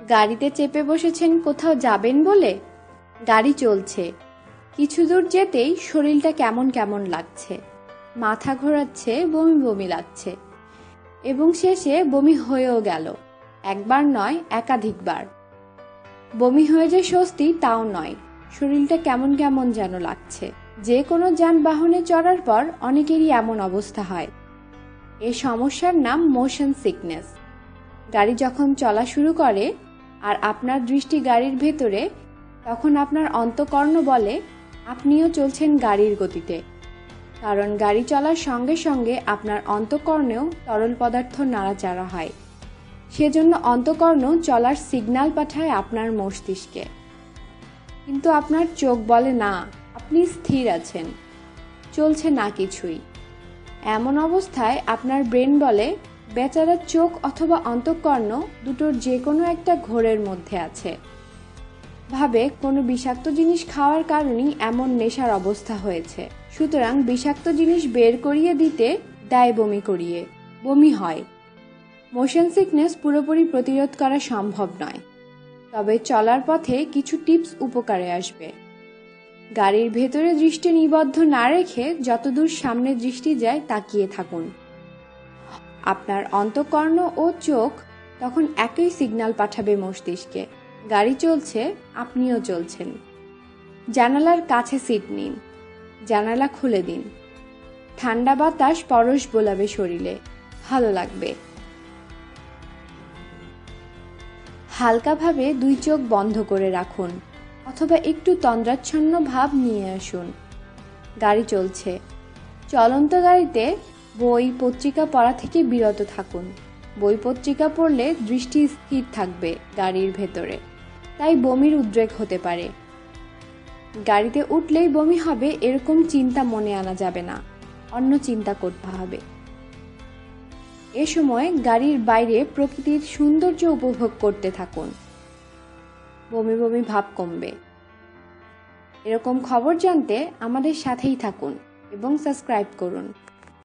গাড়িতে চেপে বসেছেন কোথাও যাবেন বলে। গাড়ি চলছে, কিছু দূর যেতেই শরীরটা কেমন কেমন লাগছে, মাথা ঘোরাচ্ছে, বমি বমি লাগছে এবং শেষে বমি হয়েও গেল। একবার নয়, একাধিকবার। বমি হয়ে যে স্বস্তি তাও নয়, শরীরটা কেমন কেমন যেন লাগছে। যে কোনো যানবাহনে চড়ার পর অনেকেরই এমন অবস্থা হয়। এই সমস্যার নাম মোশন সিকনেস। গাড়ি যখন চলা শুরু করে আর আপনার দৃষ্টি গাড়ির ভেতরে, তখন আপনার অন্তঃকরণ বলে আপনিও চলছেন গাড়ির গতিতে। কারণ গাড়ি চলার সঙ্গে সঙ্গে আপনার অন্তঃকরণেও তরল পদার্থ নাড়াচাড়া হয়। সেজন্য অন্তঃকরণ চলার সিগন্যাল পাঠায় আপনার মস্তিষ্কে। কিন্তু আপনার চোখ বলে না, আপনি স্থির আছেন, চলছে না কিছুই। এমন অবস্থায় আপনার ব্রেন বলে বেচারা চোখ অথবা অন্তঃকরণ দুটোর যে কোনো একটা ঘোরের মধ্যে আছে। ভাবে কোনো বিষাক্ত জিনিস খাওয়ার কারণেই এমন নেশার অবস্থা হয়েছে। সুতরাং বিষাক্ত জিনিস বের করিয়ে দিতে দেয় বমি করিয়ে, বমি হয়। মোশন সিকনেস পুরোপুরি প্রতিরোধ করা সম্ভব নয়, তবে চলার পথে কিছু টিপস উপকারে আসবে। গাড়ির ভেতরে দৃষ্টি নিবদ্ধ না রেখে যতদূর সামনে দৃষ্টি যায় তাকিয়ে থাকুন। আপনার অন্তঃকরণ ও চোখ তখন একই সিগন্যাল পাঠাবে মস্তিষ্কে, গাড়ি চলছে, আপনিও চলছেন। জানালার কাছে সিট নিন, জানালা খুলে দিন, ঠান্ডা বাতাস পরশ বোলাবে শরীরে, ভালো লাগবে। হালকাভাবে দুই চোখ বন্ধ করে রাখুন অথবা একটু তন্দ্রাচ্ছন্ন ভাব নিয়ে আসুন। গাড়ি চলছে, চলন্ত গাড়িতে বই পত্রিকা পড়া থেকে বিরত থাকুন। বই পত্রিকা পড়লে দৃষ্টি স্থির থাকবে গাড়ির ভেতরে, তাই বমির উদ্রেক হতে পারে। গাড়িতে উঠলেই বমি হবে এরকম চিন্তা মনে আনা যাবে না, অন্য চিন্তা করতে হবে। এ সময় গাড়ির বাইরে প্রকৃতির সৌন্দর্য উপভোগ করতে থাকুন, বমি বমি ভাব কমবে। এরকম খবর জানতে আমাদের সাথেই থাকুন এবং সাবস্ক্রাইব করুন।